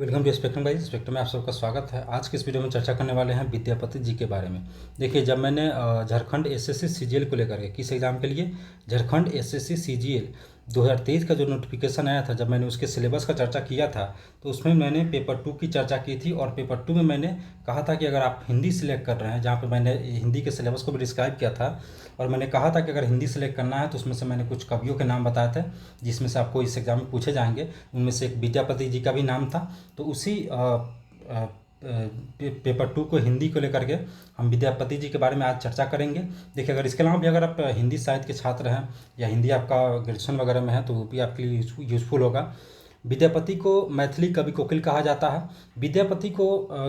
Welcome to Spectrum guys. Spectrum में आप सबका स्वागत है। आज के इस वीडियो में चर्चा करने वाले हैं विद्यापति जी के बारे में। देखिए, जब मैंने झारखंड एसएससी सीजीएल को लेकर के किस एग्ज़ाम के लिए झारखंड एसएससी सीजीएल 2023 का जो नोटिफिकेशन आया था, जब मैंने उसके सिलेबस का चर्चा किया था तो उसमें मैंने पेपर 2 की चर्चा की थी। और पेपर 2 में मैंने कहा था कि अगर आप हिंदी सिलेक्ट कर रहे हैं, जहाँ पर मैंने हिंदी के सिलेबस को भी डिस्क्राइब किया था, और मैंने कहा था कि अगर हिंदी सेलेक्ट करना है तो उसमें से मैंने कुछ कवियों के नाम बताए थे जिसमें से आपको इस एग्ज़ाम में पूछे जाएंगे। उनमें से एक विद्यापति जी का भी नाम था। तो उसी पेपर 2 को हिंदी को लेकर के हम विद्यापति जी के बारे में आज चर्चा करेंगे। देखिए, अगर इसके अलावा भी अगर आप हिंदी साहित्य के छात्र हैं या हिंदी आपका ग्रेजुएशन वगैरह में है तो वो भी आपके लिए यूज़फुल होगा। विद्यापति को मैथिली कवि कोकिल कहा जाता है। विद्यापति को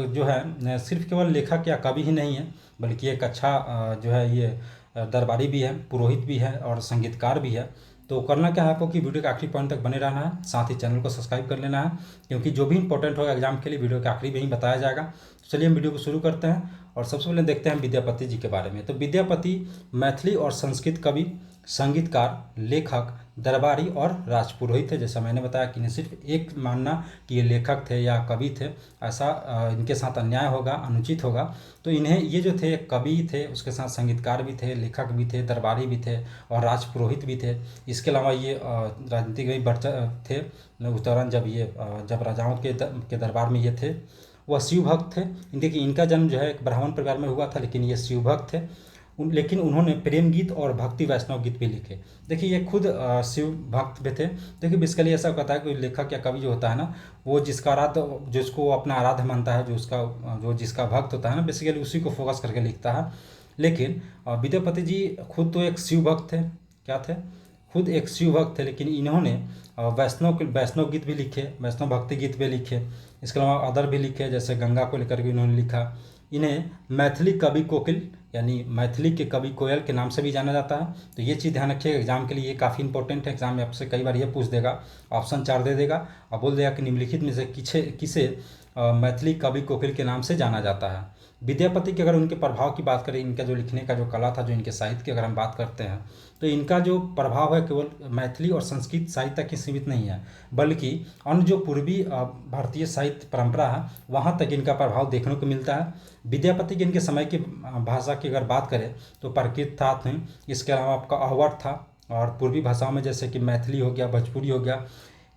जो है सिर्फ केवल लेखक या कवि ही नहीं है, बल्कि एक अच्छा जो है ये दरबारी भी है, पुरोहित भी है और संगीतकार भी है। तो करना क्या है आपको कि वीडियो के आखिरी पॉइंट तक बने रहना है, साथ ही चैनल को सब्सक्राइब कर लेना है, क्योंकि जो भी इंपॉर्टेंट होगा एग्जाम के लिए वीडियो के आखिरी में ही बताया जाएगा। तो चलिए हम वीडियो को शुरू करते हैं और सबसे पहले देखते हैं विद्यापति जी के बारे में। तो विद्यापति मैथिली और संस्कृत कवि, संगीतकार, लेखक, दरबारी और राजपुरोहित थे। जैसा मैंने बताया कि नहीं सिर्फ एक मानना कि ये लेखक थे या कवि थे, ऐसा इनके साथ अन्याय होगा, अनुचित होगा। तो इन्हें ये जो थे कवि थे, उसके साथ संगीतकार भी थे, लेखक भी थे, दरबारी भी थे और राजपुरोहित भी थे। इसके अलावा ये राजनीतिक भी बढ़ थे उस दौरान जब राजाओं के दरबार में ये थे। वह शिव भक्त थे। देखिए, इनका जन्म जो है एक ब्राह्मण परिवार में हुआ था, लेकिन ये शिव भक्त थे। लेकिन उन्होंने प्रेम गीत और भक्ति वैष्णव गीत भी लिखे। देखिए, ये खुद शिव भक्त भी थे। देखिए, बेसिकली ऐसा कहता है कि लेखक या कवि जो होता है ना, वो जिसको अपना आराध्य मानता है, जो जिसका भक्त होता है ना, बेसिकली उसी को फोकस करके लिखता है। लेकिन विद्यापति जी खुद तो एक शिव भक्त थे। क्या थे? खुद एक शिव भक्त थे, लेकिन इन्होंने वैष्णव गीत भी लिखे, वैष्णव भक्ति गीत भी लिखे। इसके अलावा अदर भी लिखे, जैसे गंगा को लेकर भी इन्होंने लिखा। इन्हें मैथिली कवि कोकिल यानी मैथिली के कवि कोयल के नाम से भी जाना जाता है। तो ये चीज़ ध्यान रखिएगा, एग्जाम के लिए ये काफ़ी इंपॉर्टेंट है। एग्जाम में आपसे कई बार ये पूछ देगा, ऑप्शन 4 दे देगा और बोल देगा कि निम्नलिखित में से किसे मैथिली कवि कोकिल के नाम से जाना जाता है। विद्यापति के अगर उनके प्रभाव की बात करें, इनका जो लिखने का जो कला था, जो इनके साहित्य की अगर हम बात करते हैं, तो इनका जो प्रभाव है केवल मैथिली और संस्कृत साहित्य तक ही सीमित नहीं है, बल्कि अन्य जो पूर्वी भारतीय साहित्य परंपरा है वहाँ तक इनका प्रभाव देखने को मिलता है। विद्यापति के इनके समय की भाषा की अगर बात करें तो प्राकृत था, इसके अलावा आपका अहवट था, और पूर्वी भाषाओं में जैसे कि मैथिली हो गया, भोजपुरी हो गया,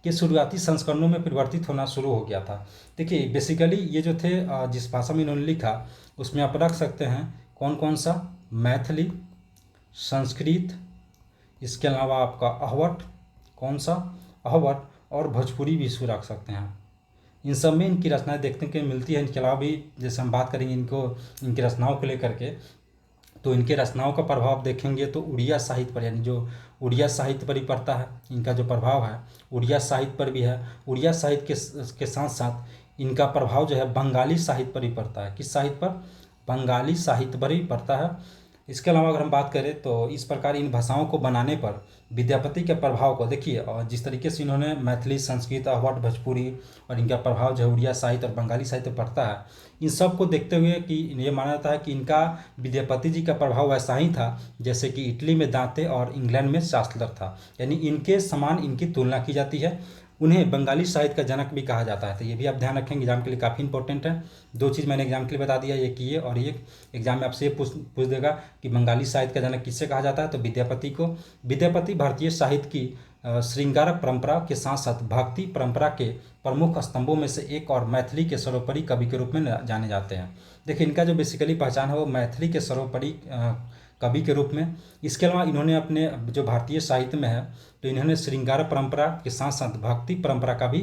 के शुरुआती संस्करणों में परिवर्तित होना शुरू हो गया था। देखिए, बेसिकली ये जो थे जिस भाषा में इन्होंने लिखा उसमें आप रख सकते हैं कौन कौन सा, मैथिली, संस्कृत, इसके अलावा आपका अहवट, कौन सा अहवट, और भोजपुरी भी इसको रख सकते हैं। इन सब में इनकी रचनाएं देखने को मिलती है। इनके अलावा भी जैसे हम बात करेंगे इनकी रचनाओं को लेकर के, तो इनके रचनाओं का प्रभाव देखेंगे तो उड़िया साहित्य पर, यानी जो उड़िया साहित्य पर ही पड़ता है, इनका जो प्रभाव है उड़िया साहित्य पर भी है। उड़िया साहित्य के साथ साथ इनका प्रभाव जो है बंगाली साहित्य पर ही पड़ता है। किस साहित्य पर? बंगाली साहित्य पर ही पड़ता है। इसके अलावा अगर हम बात करें तो इस प्रकार इन भाषाओं को बनाने पर विद्यापति के प्रभाव को देखिए, और जिस तरीके से इन्होंने मैथिली, संस्कृत, अहवट, भोजपुरी और इनका प्रभाव जो है उड़िया साहित्य और बंगाली साहित्य पर पड़ता है, इन सब को देखते हुए कि ये माना जाता है कि इनका विद्यापति जी का प्रभाव वैसा ही था जैसे कि इटली में दांते और इंग्लैंड में चासलर था, यानी इनके समान इनकी तुलना की जाती है। उन्हें बंगाली साहित्य का जनक भी कहा जाता है। तो ये भी आप ध्यान रखेंगे, एग्जाम के लिए काफ़ी इंपॉर्टेंट है। दो चीज़ मैंने एग्जाम के लिए बता दिया, एक ये और एक एग्जाम में आपसे ये पूछ देगा कि बंगाली साहित्य का जनक किससे कहा जाता है, तो विद्यापति को। विद्यापति भारतीय साहित्य की श्रृंगार परंपरा के साथ साथ भक्ति परंपरा के प्रमुख स्तंभों में से एक और मैथिली के सर्वोपरि कवि के रूप में जाने जाते हैं। देखिए, इनका जो बेसिकली पहचान है वो मैथिली के सर्वोपरि कवि के रूप में। इसके अलावा इन्होंने अपने जो भारतीय साहित्य में है तो इन्होंने श्रृंगार परंपरा के साथ साथ भक्ति परंपरा का भी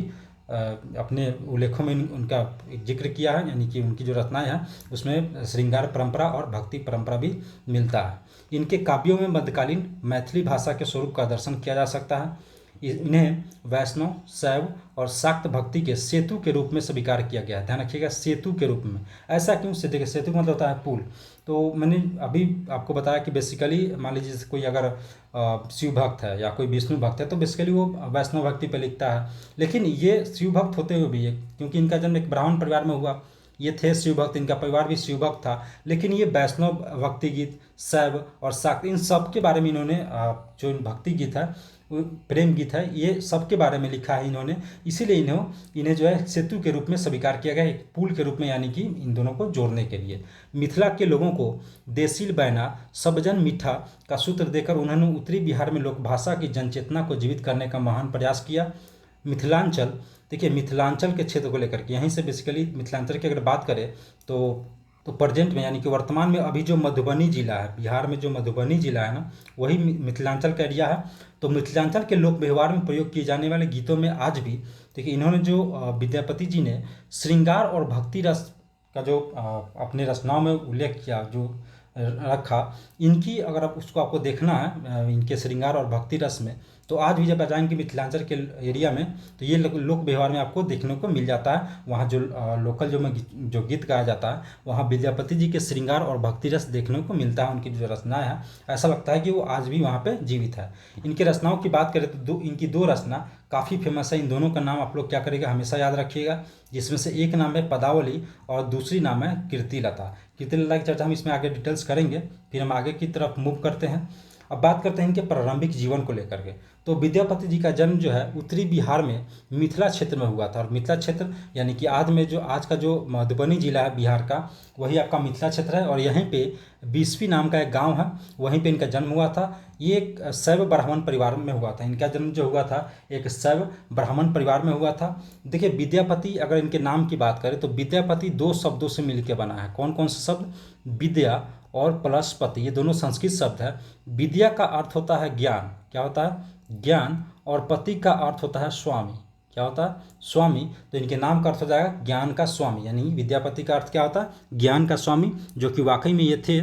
अपने उल्लेखों में उनका जिक्र किया है, यानी कि उनकी जो रचनाएं हैं उसमें श्रृंगार परंपरा और भक्ति परंपरा भी मिलता है। इनके काव्यों में मध्यकालीन मैथिली भाषा के स्वरूप का दर्शन किया जा सकता है। इन्हें वैष्णव, शैव और शाक्त भक्ति के सेतु के रूप में स्वीकार किया गया है। ध्यान रखिएगा, सेतु के रूप में। ऐसा क्यों? देखिए, सेतु मतलब होता है पुल। तो मैंने अभी आपको बताया कि बेसिकली मान लीजिए कोई अगर शिव भक्त है या कोई विष्णु भक्त है तो बेसिकली वो वैष्णव भक्ति पे लिखता है। लेकिन ये शिव भक्त होते हुए भी क्योंकि इनका जन्म एक ब्राह्मण परिवार में हुआ, ये थे शिव भक्त, इनका परिवार भी शिव भक्त था, लेकिन ये वैष्णव भक्ति गीत, शैव और शाक्त, इन सब के बारे में इन्होंने जो भक्ति गीत है प्रेम गीत है, ये सबके बारे में लिखा है इन्होंने। इसीलिए इन्हें जो है सेतु के रूप में स्वीकार किया गया, एक पुल के रूप में, यानी कि इन दोनों को जोड़ने के लिए। मिथिला के लोगों को देसील बैना सबजन मीठा का सूत्र देकर उन्होंने उत्तरी बिहार में लोकभाषा की जनचेतना को जीवित करने का महान प्रयास किया। मिथिलांचल, देखिए मिथिलांचल के क्षेत्र को लेकर के, यहीं से बेसिकली मिथिलांचल की अगर बात करें तो प्रेजेंट में, यानी कि वर्तमान में अभी जो मधुबनी जिला है, बिहार में जो मधुबनी जिला है ना, वही मिथिलांचल का एरिया है। तो मिथिलांचल के लोक व्यवहार में प्रयोग किए जाने वाले गीतों में आज भी देखिए इन्होंने जो विद्यापति जी ने श्रृंगार और भक्ति रस का जो अपने रचनाओं में उल्लेख किया, जो रखा, इनकी अगर आप उसको आपको देखना है इनके श्रृंगार और भक्ति रस में, तो आज भी जब आप जाएंगे मिथिलांचल के एरिया में तो ये लोक व्यवहार में आपको देखने को मिल जाता है। वहाँ जो लोकल जो गीत गाया जाता है, वहाँ विद्यापति जी के श्रृंगार और भक्ति रस देखने को मिलता है। उनकी जो रचनाएं है, ऐसा लगता है कि वो आज भी वहाँ पे जीवित है। इनकी रचनाओं की बात करें तो इनकी दो रचना काफ़ी फेमस है। इन दोनों का नाम आप लोग क्या करेगा, हमेशा याद रखिएगा, जिसमें से एक नाम है पदावली और दूसरी नाम है कीर्तिलता। कीर्तिलता की चर्चा हम इसमें आगे डिटेल्स करेंगे। फिर हम आगे की तरफ मूव करते हैं। अब बात करते हैं इनके प्रारंभिक जीवन को लेकर के। तो विद्यापति जी का जन्म जो है उत्तरी बिहार में मिथिला क्षेत्र में हुआ था। और मिथिला क्षेत्र यानी कि आज का जो मधुबनी जिला है बिहार का, वही आपका मिथिला क्षेत्र है। और यहीं पे बिस्फी नाम का एक गांव है, वहीं पे इनका जन्म हुआ था। ये एक शैव ब्राह्मण परिवार में हुआ था। इनका जन्म जो हुआ था एक शैव ब्राह्मण परिवार में हुआ था। देखिए विद्यापति, अगर इनके नाम की बात करें तो विद्यापति दो शब्दों से मिलकर बना है। कौन कौन से शब्द? विद्या और प्लस पति, ये दोनों संस्कृत शब्द है। विद्या का अर्थ होता है ज्ञान, क्या होता है? ज्ञान। और पति का अर्थ होता है स्वामी, क्या होता है? स्वामी। तो इनके नाम का अर्थ हो जाएगा ज्ञान का स्वामी, यानी विद्यापति का अर्थ क्या होता है? ज्ञान का स्वामी, जो कि वाकई में ये थे।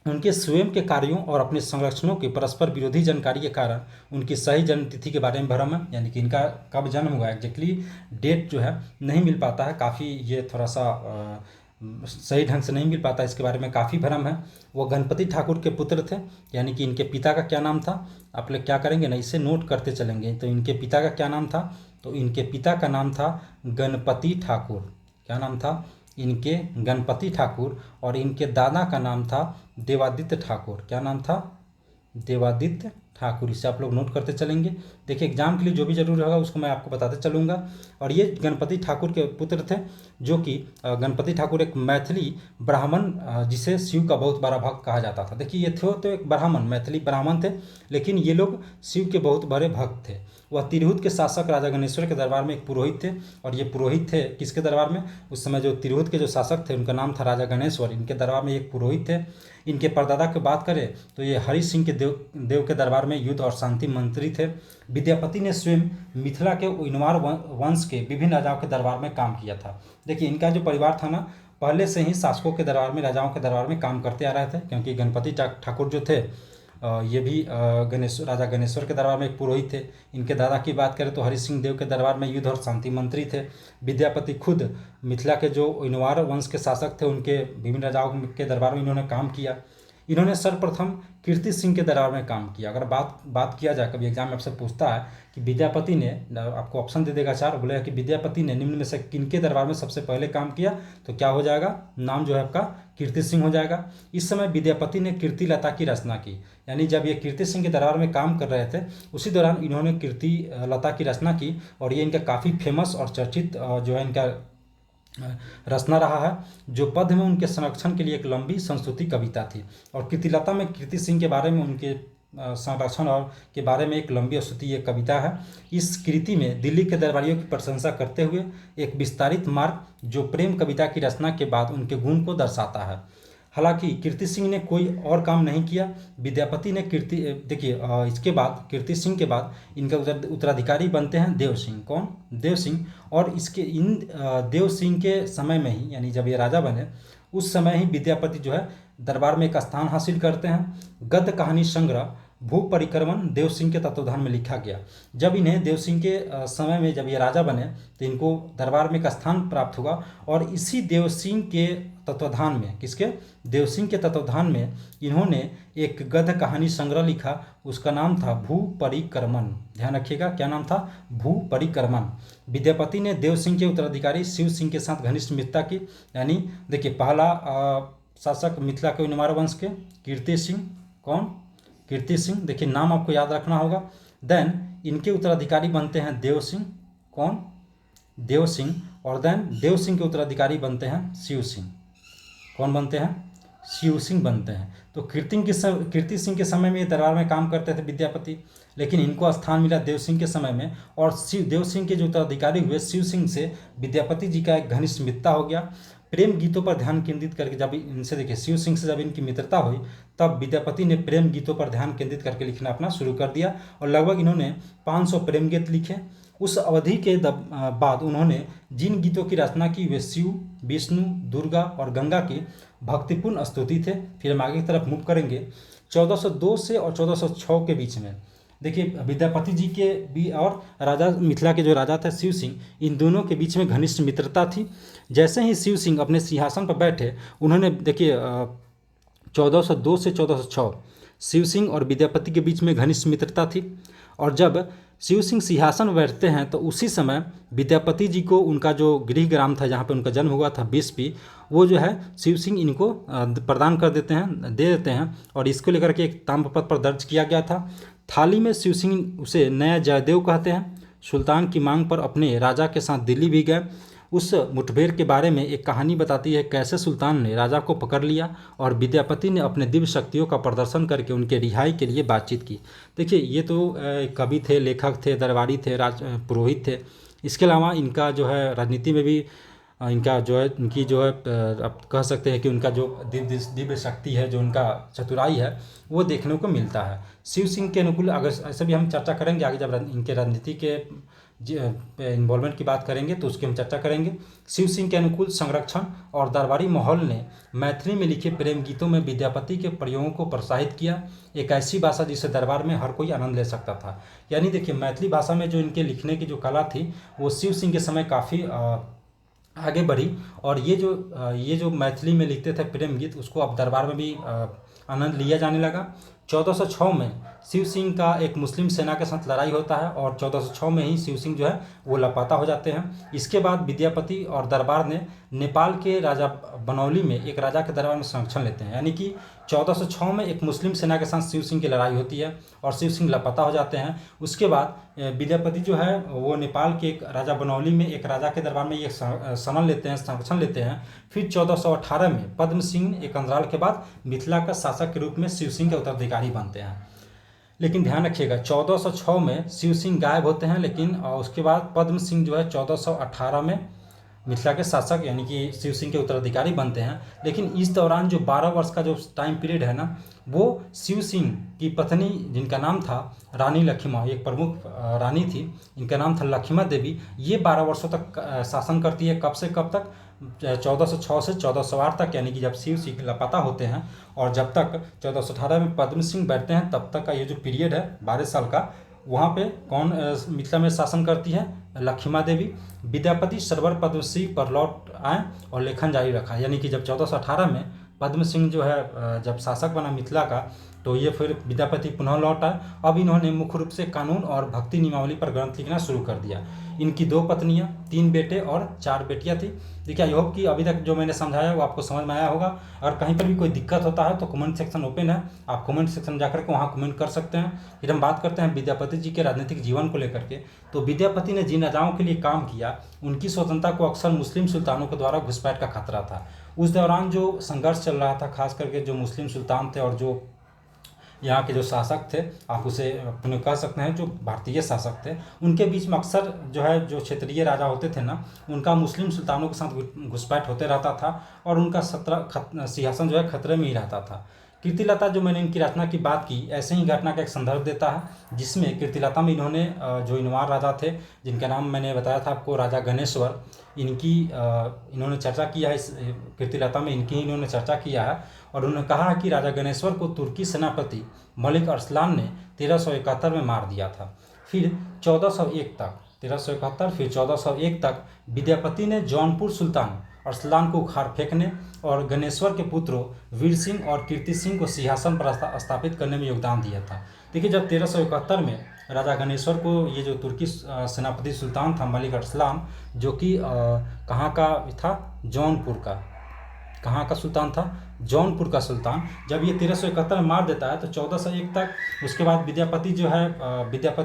उनके स्वयं के कार्यों और अपने संरक्षणों के परस्पर विरोधी जानकारी के कारण उनकी सही जन्म तिथि के बारे में भ्रम है, यानी कि इनका कब जन्म हुआ एग्जैक्टली डेट जो है नहीं मिल पाता है। काफ़ी ये थोड़ा सा सही ढंग से नहीं मिल पाता, इसके बारे में काफ़ी भ्रम है। वो गणपति ठाकुर के पुत्र थे, यानी कि इनके पिता का क्या नाम था? आप लोग क्या करेंगे ना, इसे नोट करते चलेंगे। तो इनके पिता का क्या नाम था? तो इनके पिता का नाम था गणपति ठाकुर। क्या नाम था इनके? गणपति ठाकुर। और इनके दादा का नाम था देवादित्य ठाकुर। क्या नाम था? देवादित्य ठाकुर। इसे आप लोग नोट करते चलेंगे। देखिए एग्जाम के लिए जो भी जरूरी होगा उसको मैं आपको बताते चलूँगा। और ये गणपति ठाकुर के पुत्र थे, जो कि गणपति ठाकुर एक मैथिली ब्राह्मण, जिसे शिव का बहुत बड़ा भक्त कहा जाता था। देखिए ये थे तो एक ब्राह्मण, मैथिली ब्राह्मण थे, लेकिन ये लोग शिव के बहुत बड़े भक्त थे। वह तिरहुत के शासक राजा गणेश्वर के दरबार में एक पुरोहित थे। और ये पुरोहित थे किसके दरबार में? उस समय जो तिरहुत के जो शासक थे उनका नाम था राजा गणेश्वर। इनके दरबार में एक पुरोहित थे। इनके परदादा की बात करें तो ये हरि सिंह के देव के दरबार में युद्ध और शांति मंत्री थे। विद्यापति ने स्वयं मिथिला के उइनवार वंश के विभिन्न राजाओं के दरबार में काम किया था। देखिए इनका जो परिवार था ना, पहले से ही शासकों के दरबार में, राजाओं के दरबार में काम करते आ रहे थे। क्योंकि गणपति ठाकुर जो थे ये भी राजा गणेश्वर के दरबार में एक पुरोहित थे। इनके दादा की बात करें तो हरि सिंह देव के दरबार में युद्ध और शांति मंत्री थे। विद्यापति खुद मिथिला के जो उइनवार वंश के शासक थे उनके विभिन्न राजाओं के दरबार में इन्होंने काम किया। इन्होंने सर्वप्रथम कीर्ति सिंह के दरबार में काम किया। अगर बात किया जाए, कभी एग्जाम में आपसे पूछता है कि विद्यापति ने, आपको ऑप्शन दे देगा चार, बोलेगा कि विद्यापति ने निम्न में से किनके दरबार में सबसे पहले काम किया, तो क्या हो जाएगा? नाम जो है आपका कीर्ति सिंह हो जाएगा। इस समय विद्यापति ने कीर्तिलता की रचना की, यानी जब ये कीर्ति सिंह के दरबार में काम कर रहे थे उसी दौरान इन्होंने कीर्तिलता की रचना की। और ये इनका काफ़ी फेमस और चर्चित जो है इनका रचना रहा है, जो पद में उनके संरक्षण के लिए एक लंबी संस्तुति कविता थी। और कीर्तिलता में कीर्ति सिंह के बारे में, उनके संरक्षण और के बारे में एक लंबी स्तुति ये कविता है। इस कृति में दिल्ली के दरबारियों की प्रशंसा करते हुए एक विस्तारित मार्ग जो प्रेम कविता की रचना के बाद उनके गुण को दर्शाता है। हालांकि कीर्ति सिंह ने कोई और काम नहीं किया। विद्यापति ने देखिए इसके बाद, कीर्ति सिंह के बाद इनका उत्तराधिकारी बनते हैं देव सिंह। कौन? देव सिंह। और इन देव सिंह के समय में ही, यानी जब ये राजा बने उस समय ही विद्यापति जो है दरबार में एक स्थान हासिल करते हैं। गद्य कहानी संग्रह भू परिक्रमण देव सिंह के तत्वाधान में लिखा गया। जब इन्हें देव सिंह के समय में, जब ये राजा बने तो इनको दरबार में एक स्थान प्राप्त हुआ। और इसी देव सिंह के तत्वाधान में, किसके? देव सिंह के तत्वाधान में इन्होंने एक गद्य कहानी संग्रह लिखा। उसका नाम था भू परिक्रमण। ध्यान रखिएगा, क्या नाम था? भू परिक्रमण। विद्यापति ने देव सिंह के उत्तराधिकारी शिव सिंह के साथ घनिष्ठ मित्रता की। यानी देखिए पहला शासक मिथिला के उइनवार वंश के कीर्ति सिंह, कौन? कीर्ति सिंह, देखिए नाम आपको याद रखना होगा। देन इनके उत्तराधिकारी बनते हैं देव सिंह, कौन, देव सिंह। और देन देव सिंह के उत्तराधिकारी बनते हैं शिव सिंह, कौन बनते हैं, शिव सिंह बनते हैं। तो कीर्ति सिंह के समय में ये दरबार में काम करते थे विद्यापति, लेकिन इनको स्थान मिला देव सिंह के समय में। और देव सिंह के जो उत्तराधिकारी हुए शिव सिंह से विद्यापति जी का एक घनिष्ठ मित्रता हो गया। प्रेम गीतों पर ध्यान केंद्रित करके जब इनसे, देखिए शिव सिंह से जब इनकी मित्रता हुई तब विद्यापति ने प्रेम गीतों पर ध्यान केंद्रित करके लिखना अपना शुरू कर दिया और लगभग इन्होंने 500 प्रेम गीत लिखे। उस अवधि के बाद उन्होंने जिन गीतों की रचना की वे शिव, विष्णु, दुर्गा और गंगा की भक्तिपूर्ण स्तुति थे। फिर हम आगे की तरफ मूव करेंगे। 1402 से और 1406 के बीच में देखिए विद्यापति जी के भी और राजा मिथिला के जो राजा थे शिव सिंह, इन दोनों के बीच में घनिष्ठ मित्रता थी। जैसे ही शिव सिंह अपने सिंहासन पर बैठे, उन्होंने देखिए 1402 से 1406 शिव सिंह और विद्यापति के बीच में घनिष्ठ मित्रता थी। और जब शिव सिंह सिंहासन पर बैठते हैं तो उसी समय विद्यापति जी को उनका जो गृह ग्राम था जहाँ पे उनका जन्म हुआ था बिस्पी, वो जो है शिव सिंह इनको प्रदान कर देते हैं, दे देते हैं। और इसको लेकर के एक ताम्रपत्र पर दर्ज किया गया था। थाली में शिव सिंह उसे नया जयदेव कहते हैं। सुल्तान की मांग पर अपने राजा के साथ दिल्ली भी गए। उस मुठभेड़ के बारे में एक कहानी बताती है कैसे सुल्तान ने राजा को पकड़ लिया और विद्यापति ने अपने दिव्य शक्तियों का प्रदर्शन करके उनके रिहाई के लिए बातचीत की। देखिए ये तो कवि थे, लेखक थे, दरबारी थे, पुरोहित थे। इसके अलावा इनका जो है राजनीति में भी इनका जो है, इनकी जो है आप कह सकते हैं कि उनका जो दिव्य शक्ति है, जो उनका चतुराई है, वो देखने को मिलता है। शिव सिंह के अनुकूल अगर ऐसे भी हम चर्चा करेंगे आगे, जब इनके राजनीति के इन्वॉल्वमेंट की बात करेंगे तो उसकी हम चर्चा करेंगे। शिव सिंह के अनुकूल संरक्षण और दरबारी माहौल ने मैथिली में लिखे प्रेम गीतों में विद्यापति के प्रयोगों को प्रोत्साहित किया। एक ऐसी भाषा जिसे दरबार में हर कोई आनंद ले सकता था। यानी देखिए मैथिली भाषा में जो इनके लिखने की जो कला थी वो शिव सिंह के समय काफ़ी आगे बढ़ी। और ये जो मैथिली में लिखते थे प्रेम गीत, उसको अब दरबार में भी आनंद लिया जाने लगा। 1406 में शिव सिंह का एक मुस्लिम सेना के साथ लड़ाई होता है और 1406 में ही शिव सिंह जो है वो लापता हो जाते हैं। इसके बाद विद्यापति और दरबार ने नेपाल के राजा बनौली में एक राजा के दरबार में संरक्षण लेते हैं। यानी कि 1406 में एक मुस्लिम सेना के साथ शिव सिंह की लड़ाई होती है और शिव सिंह लापता हो जाते हैं। उसके बाद विद्यापति जो है वो नेपाल के एक राजा बनौली में एक राजा के दरबार में ये शरण लेते हैं, संरक्षण लेते हैं। फिर 1418 में पद्म सिंह एक अंतराल के बाद मिथिला का शासक के रूप में शिव सिंह के उत्तराधिकारी बनते हैं। लेकिन ध्यान रखिएगा 1406 में शिव सिंह गायब होते हैं, लेकिन उसके बाद पद्म सिंह जो है 1418 में मिथिला के शासक यानी कि शिव सिंह के उत्तराधिकारी बनते हैं। लेकिन इस दौरान जो 12 वर्ष का जो टाइम पीरियड है ना, वो शिव सिंह की पत्नी जिनका नाम था रानी लक्ष्मा, एक प्रमुख रानी थी, इनका नाम था लक्ष्मा देवी, ये 12 वर्षों तक शासन करती है। कब से कब तक? 1406 से 1408 तक, यानी कि जब शिव सिंह लापता होते हैं और जब तक 1418 में पद्म सिंह बैठते हैं तब तक का ये जो पीरियड है 12 साल का, वहाँ पे कौन मिथिला में शासन करती है? लक्ष्मा देवी। विद्यापति सरवर पद्म सिंह पर लौट आए और लेखन जारी रखा। यानी कि जब 1418 में पद्म सिंह जो है जब शासक बना मिथिला का, तो ये फिर विद्यापति पुनः लौट आए। अब इन्होंने मुख्य रूप से कानून और भक्ति नियमावली पर ग्रंथ लिखना शुरू कर दिया। इनकी 2 पत्नियां, 3 बेटे और 4 बेटियां थी। देखिए आई होप कि अभी तक जो मैंने समझाया वो आपको समझ में आया होगा। अगर कहीं पर भी कोई दिक्कत होता है तो कमेंट सेक्शन ओपन है, आप कमेंट सेक्शन जाकर के वहाँ कमेंट कर सकते हैं। फिर हम बात करते हैं विद्यापति जी के राजनीतिक जीवन को लेकर के। तो विद्यापति ने जिन राजाओं के लिए काम किया, उनकी स्वतंत्रता को अक्सर मुस्लिम सुल्तानों के द्वारा घुसपैठ का खतरा था। उस दौरान जो संघर्ष चल रहा था, खास करके जो मुस्लिम सुल्तान थे और जो यहाँ के जो शासक थे, आप उसे अपने कह सकते हैं जो भारतीय शासक थे, उनके बीच में अक्सर जो है जो क्षेत्रीय राजा होते थे ना, उनका मुस्लिम सुल्तानों के साथ घुसपैठ होते रहता था और उनका सिंहासन जो है खतरे में ही रहता था। कीर्तिलता जो मैंने इनकी रचना की बात की, ऐसे ही घटना का एक संदर्भ देता है, जिसमें कीर्तिलता में इन्होंने जो इनवार राजा थे जिनका नाम मैंने बताया था आपको, राजा गणेश्वर, इनकी इन्होंने चर्चा किया है। इस कीर्तिलता में इनकी इन्होंने चर्चा किया है और उन्होंने कहा है कि राजा गणेश्वर को तुर्की सेनापति मलिक अरसलान ने 1371 में मार दिया था। फिर 1401 तक 1371 फिर 1401 तक विद्यापति ने जौनपुर सुल्तान अरसलान को उखाड़ फेंकने और गणेश्वर के पुत्रों वीर सिंह और कीर्ति सिंह को सिंहासन पर स्थापित करने में योगदान दिया था। देखिए जब 1371 में राजा गणेश्वर को ये जो तुर्की सेनापति सुल्तान था मलिक अरसलान, जो कि कहाँ का था? जौनपुर का, कहाँ का सुल्तान था? जौनपुर का सुल्तान। जब ये 1371 में मार देता है तो 1401 तक उसके बाद विद्यापति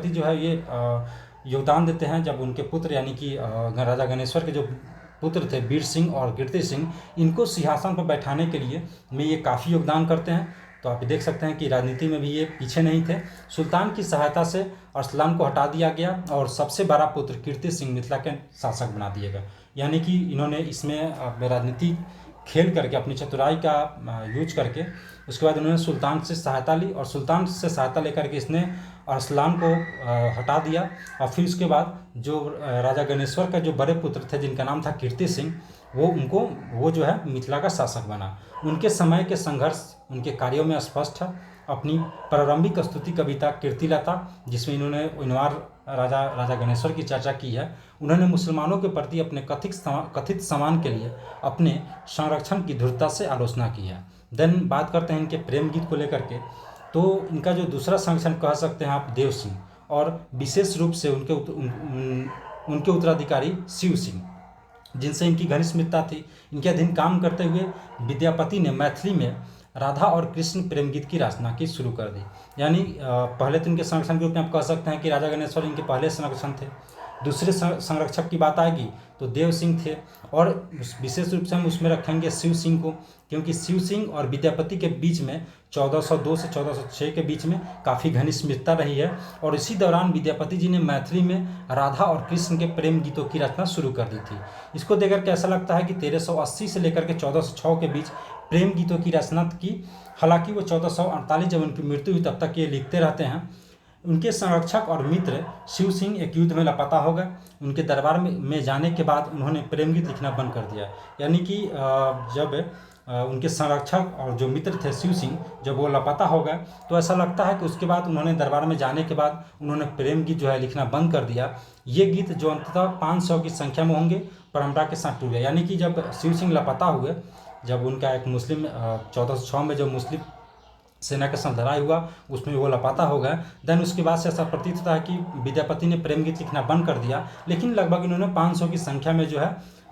जो है ये योगदान देते हैं। जब उनके पुत्र यानी कि राजा गणेश्वर के जो पुत्र थे वीर सिंह और कीर्ति सिंह, इनको सिंहासन पर बैठाने के लिए में ये काफ़ी योगदान करते हैं। तो आप देख सकते हैं कि राजनीति में भी ये पीछे नहीं थे। सुल्तान की सहायता से अरसलान को हटा दिया गया और सबसे बड़ा पुत्र कीर्ति सिंह मिथिला के शासक बना दिए गए। यानी कि इन्होंने इसमें राजनीति खेल करके अपनी चतुराई का यूज करके उसके बाद उन्होंने सुल्तान से सहायता ली और सुल्तान से सहायता लेकर के इसने अरसलान को हटा दिया। और फिर उसके बाद जो राजा गणेश्वर का जो बड़े पुत्र थे जिनका नाम था कीर्ति सिंह, वो जो है मिथिला का शासक बना। उनके समय के संघर्ष उनके कार्यों में स्पष्ट है। अपनी प्रारंभिक स्तुति कविता कीर्तिलता, जिसमें इन्होंने उनवार राजा गणेश्वर की चर्चा की है, उन्होंने मुसलमानों के प्रति अपने कथित सम्मान के लिए अपने संरक्षण की दृढ़ता से आलोचना की है। देन बात करते हैं इनके प्रेम गीत को लेकर के। तो इनका जो दूसरा संरक्षण कह सकते हैं आप देव सिंह, और विशेष रूप से उनके उत्तराधिकारी शिव सिंह, जिनसे इनकी घनिष्ठ मित्रता थी। इनके अधीन काम करते हुए विद्यापति ने मैथिली में राधा और कृष्ण प्रेम गीत की रचना की शुरू कर दी। यानी पहले तो इनके संरक्षण के रूप में आप कह सकते हैं कि राजा गणेश्वर इनके पहले संरक्षण थे। दूसरे संरक्षक की बात आएगी तो देव सिंह थे, और विशेष रूप से हम उसमें रखेंगे शिव सिंह को, क्योंकि शिव सिंह और विद्यापति के बीच में 1402 से 1406 के बीच में काफ़ी घनिष्ठ मित्रता रही है। और इसी दौरान विद्यापति जी ने मैथिली में राधा और कृष्ण के प्रेम गीतों की रचना शुरू कर दी थी। इसको देखकर कैसा लगता है कि 1380 से लेकर के 1406 के बीच प्रेम गीतों की रचना की। हालांकि वो 1448 जब उनकी मृत्यु हुई तब तक ये लिखते रहते हैं। उनके संरक्षक और मित्र शिव सिंह एक युद्ध में लापता हो गए। उनके दरबार में जाने के बाद उन्होंने प्रेम गीत लिखना बंद कर दिया। यानी कि जब उनके संरक्षक और जो मित्र थे शिव सिंह, जब वो लापता हो गए तो ऐसा लगता है कि उसके बाद उन्होंने दरबार में जाने के बाद उन्होंने प्रेम गीत जो है लिखना बंद कर दिया। ये गीत जो अंततः 500 की संख्या में होंगे परंपरा के साथ टूट गए। यानी कि जब शिव सिंह लापता हुए, जब उनका एक मुस्लिम 1406 में जो मुस्लिम सेना के साथ लड़ाई हुआ उसमें वो लापता हो गए, देन उसके बाद से ऐसा प्रतीत होता है कि विद्यापति ने प्रेम गीत लिखना बंद कर दिया। लेकिन लगभग इन्होंने 500 की संख्या में जो है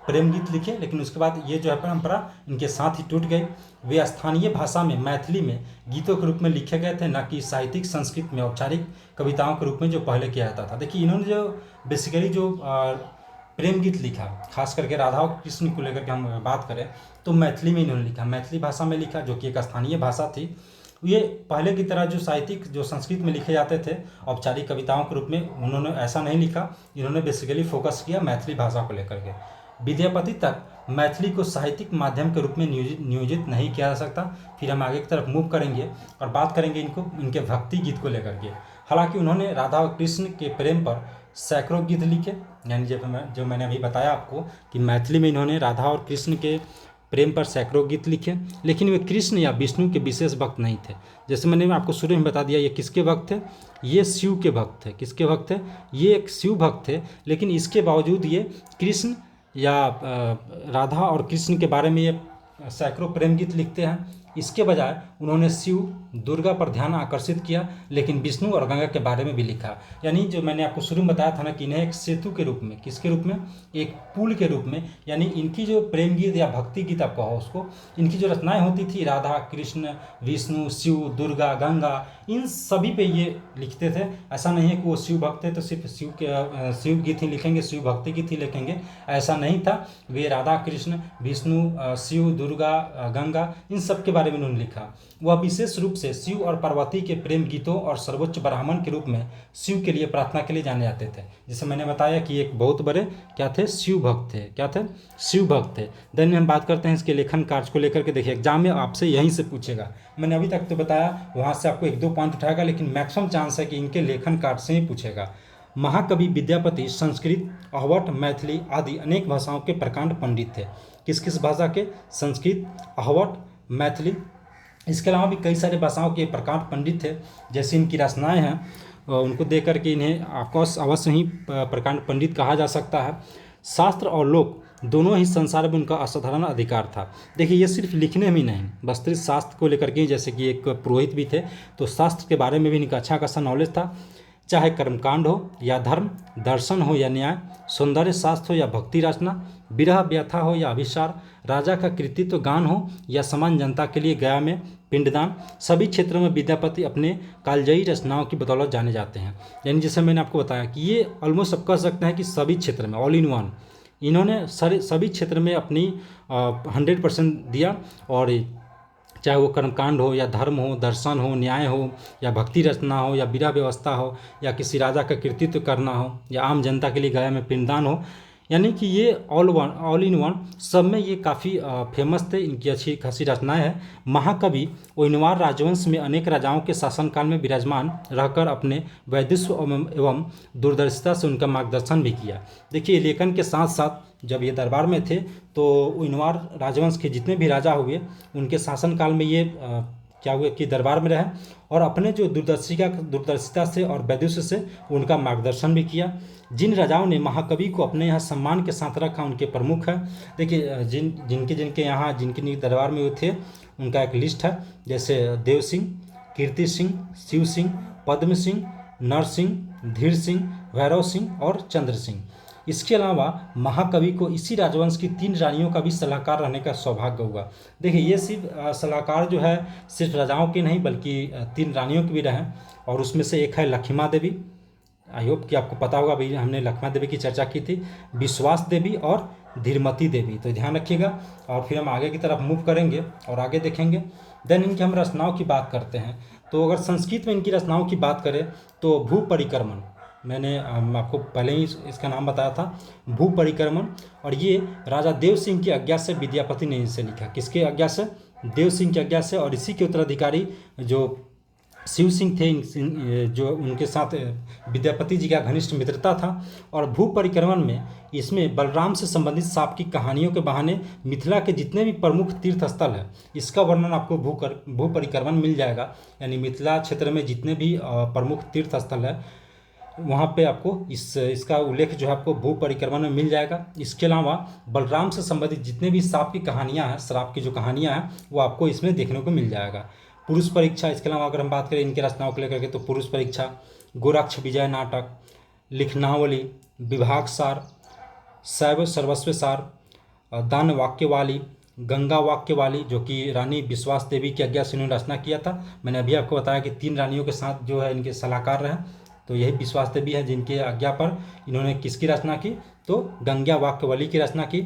प्रेम गीत लिखे, लेकिन उसके बाद ये जो है परंपरा इनके साथ ही टूट गई। वे स्थानीय भाषा में मैथिली में गीतों के रूप में लिखे गए थे, न कि साहित्यिक संस्कृत में औपचारिक कविताओं के रूप में जो पहले किया जाता था। देखिए इन्होंने जो बेसिकली जो प्रेम गीत लिखा, खास करके राधा और कृष्ण को लेकर के हम बात करें तो मैथिली में इन्होंने लिखा, मैथिली भाषा में लिखा, जो कि एक स्थानीय भाषा थी। ये पहले की तरह जो साहित्यिक जो संस्कृत में लिखे जाते थे औपचारिक कविताओं के रूप में, उन्होंने ऐसा नहीं लिखा। इन्होंने बेसिकली फोकस किया मैथिली भाषा को लेकर के। विद्यापति तक मैथिली को साहित्यिक माध्यम के रूप में नियोजित नहीं किया जा सकता। फिर हम आगे की तरफ मूव करेंगे और बात करेंगे इनके भक्ति गीत को लेकर के। हालांकि उन्होंने राधा और कृष्ण के प्रेम पर सैकड़ों गीत लिखे, यानी जो मैंने अभी बताया आपको कि मैथिली में इन्होंने राधा और कृष्ण के प्रेम पर सैकड़ों गीत लिखे, लेकिन वे कृष्ण या विष्णु के विशेष भक्त नहीं थे। जैसे मैंने आपको शुरू में बता दिया, ये किसके भक्त थे? ये शिव के भक्त थे। किसके भक्त थे? ये एक शिव भक्त थे, लेकिन इसके बावजूद ये कृष्ण या राधा और कृष्ण के बारे में ये सैकड़ों प्रेम गीत लिखते हैं। इसके बजाय उन्होंने शिव दुर्गा पर ध्यान आकर्षित किया, लेकिन विष्णु और गंगा के बारे में भी लिखा। यानी जो मैंने आपको शुरू में बताया था ना कि इन्हें एक सेतु के रूप में, किसके रूप में? एक पुल के रूप में, यानी इनकी जो प्रेम गीत या भक्ति गीत आप कहो उसको, इनकी जो रचनाएं होती थी राधा कृष्ण विष्णु शिव दुर्गा गंगा, इन सभी पे ये लिखते थे। ऐसा नहीं है कि वो शिव भक्त थे तो सिर्फ शिव गीत ही लिखेंगे, शिव भक्ति गीत ही लिखेंगे, ऐसा नहीं था। वे राधा कृष्ण विष्णु शिव दुर्गा गंगा इन सब के बारे में उन्होंने लिखा। वह विशेष रूप से शिव और पार्वती के प्रेम गीतों और सर्वोच्च ब्राह्मण के रूप में शिव के लिए प्रार्थना के लिए जाने जाते थे। जैसे मैंने बताया कि एक बहुत बड़े क्या थे? शिव भक्त थे। क्या थे? शिव भक्त थे। देन हम बात करते हैं इसके लेखन कार्य को लेकर के। देखिए एग्जाम में आपसे यहीं से पूछेगा। मैंने अभी तक तो बताया, वहाँ से आपको 1-2 पॉइंट उठाएगा, लेकिन मैक्सिमम चांस है कि इनके लेखन कार्य से ही पूछेगा। महाकवि विद्यापति संस्कृत अहवट मैथिली आदि अनेक भाषाओं के प्रकांड पंडित थे। किस किस भाषा के? संस्कृत अहवट मैथिली, इसके अलावा भी कई सारे भाषाओं के प्रकांड पंडित थे। जैसे इनकी रचनाएं हैं उनको देख करके इन्हें अवश्य ही प्रकांड पंडित कहा जा सकता है। शास्त्र और लोक दोनों ही संसार में उनका असाधारण अधिकार था। देखिए ये सिर्फ लिखने में ही नहीं, वस्तु शास्त्र को लेकर के, जैसे कि एक पुरोहित भी थे तो शास्त्र के बारे में भी इनका अच्छा खासा नॉलेज था। चाहे कर्मकांड हो या धर्म, दर्शन हो या न्याय, सौंदर्य शास्त्र हो या भक्ति रचना, विरह व्यथा हो या अभिसार, राजा का कृतित्व गान हो या समान जनता के लिए गया में पिंडदान, सभी क्षेत्रों में विद्यापति अपने कालजयी रचनाओं की बदौलत जाने जाते हैं। यानी जैसे मैंने आपको बताया कि ये ऑलमोस्ट सब कह सकते हैं कि सभी क्षेत्र में ऑल इन वन इन्होंने सभी क्षेत्र में अपनी 100% दिया। और चाहे वो कर्मकांड हो या धर्म हो, दर्शन हो, न्याय हो या भक्ति रचना हो या विरह व्यवस्था हो या किसी राजा का कृतित्व करना हो या आम जनता के लिए गया में पिंडदान हो, यानी कि ये ऑल इन वन सब में ये काफ़ी फेमस थे। इनकी अच्छी खासी रचनाएं हैं। महाकवि ओइनवार राजवंश में अनेक राजाओं के शासनकाल में विराजमान रहकर अपने वैदुष्य एवं दूरदर्शिता से उनका मार्गदर्शन भी किया। देखिए, लेखन के साथ साथ जब ये दरबार में थे तो ओइनवार राजवंश के जितने भी राजा हुए उनके शासनकाल में ये क्या हुआ कि दरबार में रहे और अपने जो दूरदर्शिता से और वैदुष्य से उनका मार्गदर्शन भी किया। जिन राजाओं ने महाकवि को अपने यहाँ सम्मान के साथ रखा उनके प्रमुख हैं। देखिए, जिनके यहाँ जिनके दरबार में थे उनका एक लिस्ट है, जैसे देव सिंह, कीर्ति सिंह, शिव सिंह, पद्म सिंह, नर सिंह, धीर सिंह, भैरव सिंह और चंद्र सिंह। इसके अलावा महाकवि को इसी राजवंश की 3 रानियों का भी सलाहकार रहने का सौभाग्य हुआ। देखिए, ये सिर्फ सलाहकार जो है सिर्फ राजाओं के नहीं बल्कि 3 रानियों के भी रहे और उसमें से एक है लक्ष्मा देवी। आई होप कि आपको पता होगा, भाई हमने लक्ष्मा देवी की चर्चा की थी, विश्वास देवी और धीरमती देवी, तो ध्यान रखिएगा। और फिर हम आगे की तरफ मूव करेंगे और आगे देखेंगे। देन इनकी हम रचनाओं की बात करते हैं। तो अगर संस्कृत में इनकी रचनाओं की बात करें तो भू परिक्रमण, मैंने आपको पहले ही इसका नाम बताया था, भू परिक्रमण। और ये राजा देव सिंह की आज्ञा से विद्यापति ने इसे लिखा। किसके आज्ञा से? देव सिंह की आज्ञा से। और इसी के उत्तराधिकारी जो शिव सिंह थे, जो उनके साथ विद्यापति जी का घनिष्ठ मित्रता था। और भू परिक्रमण में इसमें बलराम से संबंधित सांप की कहानियों के बहाने मिथिला के जितने भी प्रमुख तीर्थ स्थल है इसका वर्णन आपको भू परिक्रमण मिल जाएगा। यानी मिथिला क्षेत्र में जितने भी प्रमुख तीर्थ स्थल है वहाँ पे आपको इसका उल्लेख जो है आपको भू परिक्रमण में मिल जाएगा। इसके अलावा बलराम से संबंधित जितने भी सांप की कहानियाँ हैं, श्राप की जो कहानियाँ हैं, वो आपको इसमें देखने को मिल जाएगा। पुरुष परीक्षा, इसके अलावा अगर हम बात करें इनके रचनाओं को लेकर के तो पुरुष परीक्षा, गोरक्ष विजय नाटक, लिखनावली, विभाग सार, शैव सर्वस्व सार, दान वाक्यवाली, गंगा वाक्यवाली, जो कि रानी विश्वास देवी की आज्ञा से इन्होंने रचना किया था। मैंने अभी आपको बताया कि 3 रानियों के साथ जो है इनके सलाहकार रहे, तो यही विश्वास देवी है जिनके आज्ञा पर इन्होंने किसकी रचना की? तो गंगा वाक्यवली की रचना की।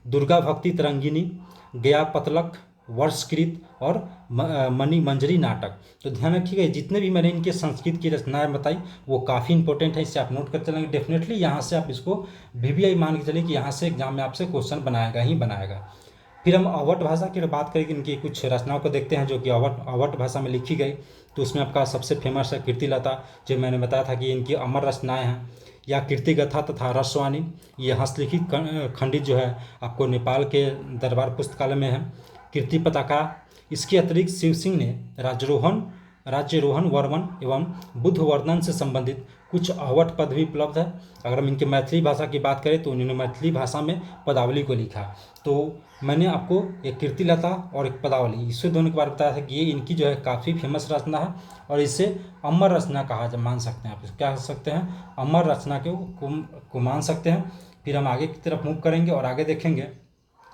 दुर्गा भक्ति तरंगिनी, गया पतलक, वर्षकृत और मणि मंजरी नाटक। तो ध्यान रखिएगा, जितने भी मैंने इनके संस्कृत की रचनाएं बताई वो काफ़ी इंपॉर्टेंट है, इससे आप नोट कर चलेंगे। डेफिनेटली यहाँ से आप इसको VVI मान के चलिए कि यहाँ से एग्जाम में आपसे क्वेश्चन बनाएगा ही बनाएगा। फिर हम अवध भाषा की बात करेंगे, इनकी कुछ रचनाओं को देखते हैं जो कि अवध भाषा में लिखी गई। तो उसमें आपका सबसे फेमस है कीर्तिलता, जो मैंने बताया था कि इनकी अमर रचनाएं हैं, या कीर्तिगाथा तथा रसवाणी। ये हस्तलिखित खंडित जो है आपको नेपाल के दरबार पुस्तकालय में है। कीर्ति पताका। इसके अतिरिक्त शिव सिंह ने राज्यरोहण वर्मन एवं बुद्धवर्धन से संबंधित कुछ अवध पद भी उपलब्ध है। अगर हम इनके मैथिली भाषा की बात करें तो उन्होंने मैथिली भाषा में पदावली को लिखा। तो मैंने आपको एक कीर्तिलता और एक पदावली, इससे दोनों के बारे में बताया था कि ये इनकी जो है काफ़ी फेमस रचना है और इसे अमर रचना कहा मान सकते हैं। आप क्या कह सकते हैं? अमर रचना को मान सकते हैं। फिर हम आगे की तरफ मूव करेंगे और आगे देखेंगे।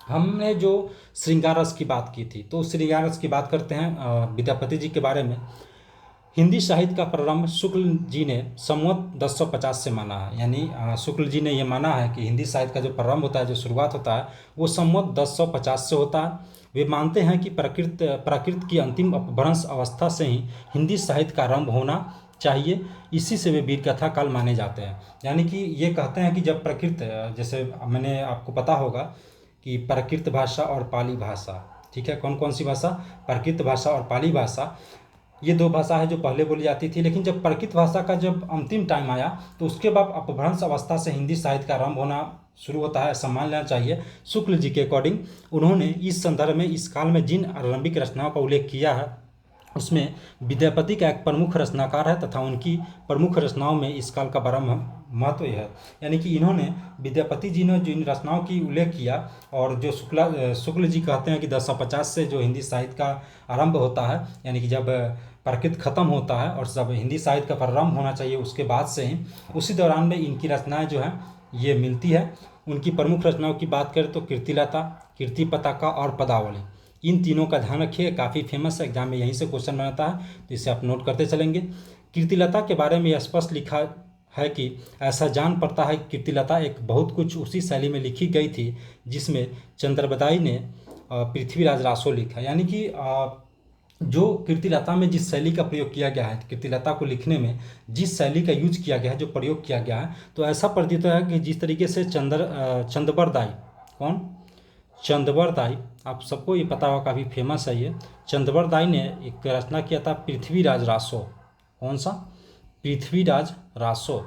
हमने जो श्रृंगार रस की बात की थी, तो श्रृंगार रस की बात करते हैं विद्यापति जी के बारे में। हिंदी साहित्य का प्रारंभ शुक्ल जी ने संवत 1050 से माना है। यानी शुक्ल जी ने यह माना है कि हिंदी साहित्य का जो प्रारंभ होता है, जो शुरुआत होता है, वो संवत 1050 से होता है। वे मानते हैं कि प्राकृत की अंतिम अपभ्रंश अवस्था से ही हिंदी साहित्य का आरंभ होना चाहिए। इसी से वे वीरगाथा काल माने जाते हैं। यानी कि ये कहते हैं कि जब प्राकृत, जैसे मैंने आपको पता होगा कि प्राकृत भाषा और पाली भाषा, ठीक है, कौन कौन सी भाषा? प्राकृत भाषा और पाली भाषा, ये 2 भाषा है जो पहले बोली जाती थी। लेकिन जब प्राकृत भाषा का जब अंतिम टाइम आया तो उसके बाद अपभ्रंश अवस्था से हिंदी साहित्य का आरंभ होना शुरू होता है, ऐसा मान लेना चाहिए। शुक्ल जी के अकॉर्डिंग उन्होंने इस संदर्भ में इस काल में जिन आरंभिक रचनाओं का उल्लेख किया है उसमें विद्यापति का एक प्रमुख रचनाकार है तथा उनकी प्रमुख रचनाओं में इस काल का बड़ा महत्व है। यानी कि इन्होंने विद्यापति जी ने जो इन रचनाओं की उल्लेख किया और जो शुक्ल जी कहते हैं कि 1050 से जो हिंदी साहित्य का आरंभ होता है, यानी कि जब प्राकृत खत्म होता है और सब हिंदी साहित्य का प्रारंभ होना चाहिए उसके बाद से ही, उसी दौरान में इनकी रचनाएं जो हैं ये मिलती है। उनकी प्रमुख रचनाओं की बात करें तो कीर्तिलता, कीर्ति पताका और पदावली, इन तीनों का ध्यान रखिए, काफ़ी फेमस है, एग्जाम में यहीं से क्वेश्चन बनाता है, तो इसे आप नोट करते चलेंगे। कीर्तिलता के बारे में स्पष्ट लिखा है कि ऐसा जान पड़ता है कि कीर्तिलता एक बहुत कुछ उसी शैली में लिखी गई थी जिसमें चंद्रबदाई ने पृथ्वीराज रासो लिखा। यानी कि जो कीर्तिलता में जिस शैली का प्रयोग किया गया है, कीर्तिलता को लिखने में जिस शैली का यूज किया गया है, जो प्रयोग किया गया है, तो ऐसा प्रतीत है कि जिस तरीके से चंद्रबरदाई, कौन, चंद्रबरदाई, आप सबको ये पता होगा, काफ़ी फेमस है ये, चंद्रबरदाई ने एक रचना किया था पृथ्वीराज रासो। कौन सा? पृथ्वीराज रासो।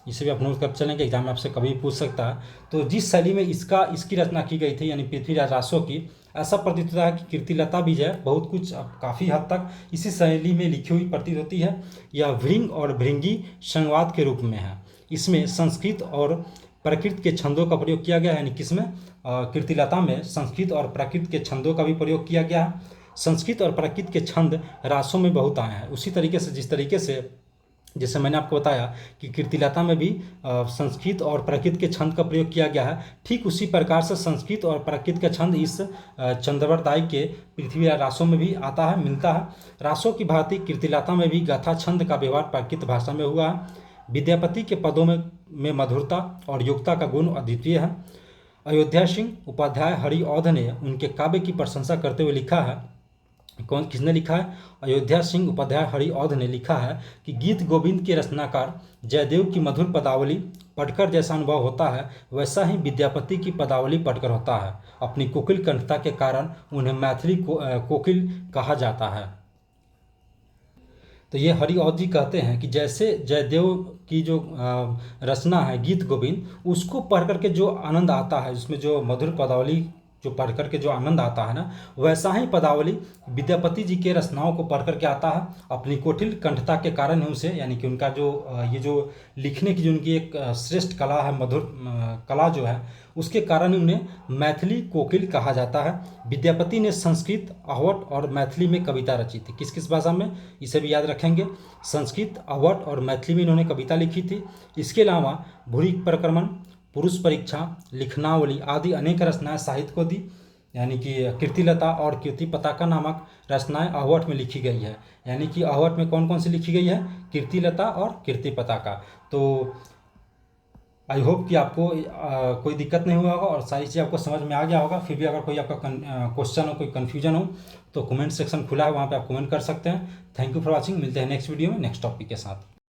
इसे भी आप नोट कर चलेंगे, एग्जाम में आपसे कभी पूछ सकता है। तो जिस शैली में इसकी रचना की गई थी यानी पृथ्वीराज रासो की, ऐसा प्रतीत होता है कि कीर्तिलता भी है बहुत कुछ काफ़ी हद तक इसी शैली में लिखी हुई प्रतीत होती है। यह भृंग और भृंगी संवाद के रूप में है। इसमें संस्कृत और प्राकृत के छंदों का प्रयोग किया गया है, यानी किसमें, कीर्तिलता में संस्कृत और प्राकृत के छंदों का भी प्रयोग किया गया है। संस्कृत और प्राकृत के छंद रासों में बहुत आए हैं। उसी तरीके से जिस तरीके से जैसे मैंने आपको बताया कि कीर्तिलता में भी संस्कृत और प्राकृत के छंद का प्रयोग किया गया है, ठीक उसी प्रकार से संस्कृत और प्राकृत के छंद इस चंद्रबरदाई के पृथ्वीराज रासो में भी आता है, मिलता है। रासो की भांति कीर्तिलता में भी गाथा छंद का व्यवहार प्राकृत भाषा में हुआ है। विद्यापति के पदों में मधुरता और योग्यता का गुण अद्वितीय है। अयोध्या सिंह उपाध्याय हरिऔध ने उनके काव्य की प्रशंसा करते हुए लिखा है, किसने लिखा है? अयोध्या सिंह उपाध्याय हरिऔध ने लिखा है कि गीत गोविंद के रचनाकार जयदेव की मधुर पदावली पढ़कर जैसा अनुभव होता है वैसा ही विद्यापति की पदावली पढ़कर होता है। अपनी कोकिल कंठता के कारण उन्हें मैथिली कोकिल कहा जाता है। तो ये हरिऔध जी कहते हैं कि जैसे जयदेव की जो रचना है गीत गोविंद, उसको पढ़ करके जो आनंद आता है, जिसमें जो मधुर पदावली जो पढ़ करके जो आनंद आता है ना, वैसा ही पदावली विद्यापति जी के रचनाओं को पढ़ करके आता है। अपनी कोटिल कंठता के कारण ही उसे, यानी कि उनका जो ये जो लिखने की जो उनकी एक श्रेष्ठ कला है, मधुर कला जो है, उसके कारण उन्हें मैथिली कोकिल कहा जाता है। विद्यापति ने संस्कृत, अवध और मैथिली में कविता रची थी। किस किस भाषा में, इसे भी याद रखेंगे। संस्कृत, अवध और मैथिली में इन्होंने कविता लिखी थी। इसके अलावा भूरि प्रक्रमण, पुरुष परीक्षा, लिखनावली आदि अनेक रचनाएं साहित्य को दी। यानी कि कीर्तिलता और कीर्ति पताका नामक रचनाएं अवध में लिखी गई है। यानी कि अवध में कौन कौन सी लिखी गई है? कीर्तिलता और कीर्ति पताका। तो आई होप कि आपको कोई दिक्कत नहीं हुआ होगा और सारी चीज़ आपको समझ में आ गया होगा। फिर भी अगर कोई आपका क्वेश्चन हो, कोई कन्फ्यूजन हो, तो कमेंट सेक्शन खुला है, वहाँ पे आप कमेंट कर सकते हैं। Thank you for watching. मिलते हैं नेक्स्ट वीडियो में नेक्स्ट टॉपिक के साथ।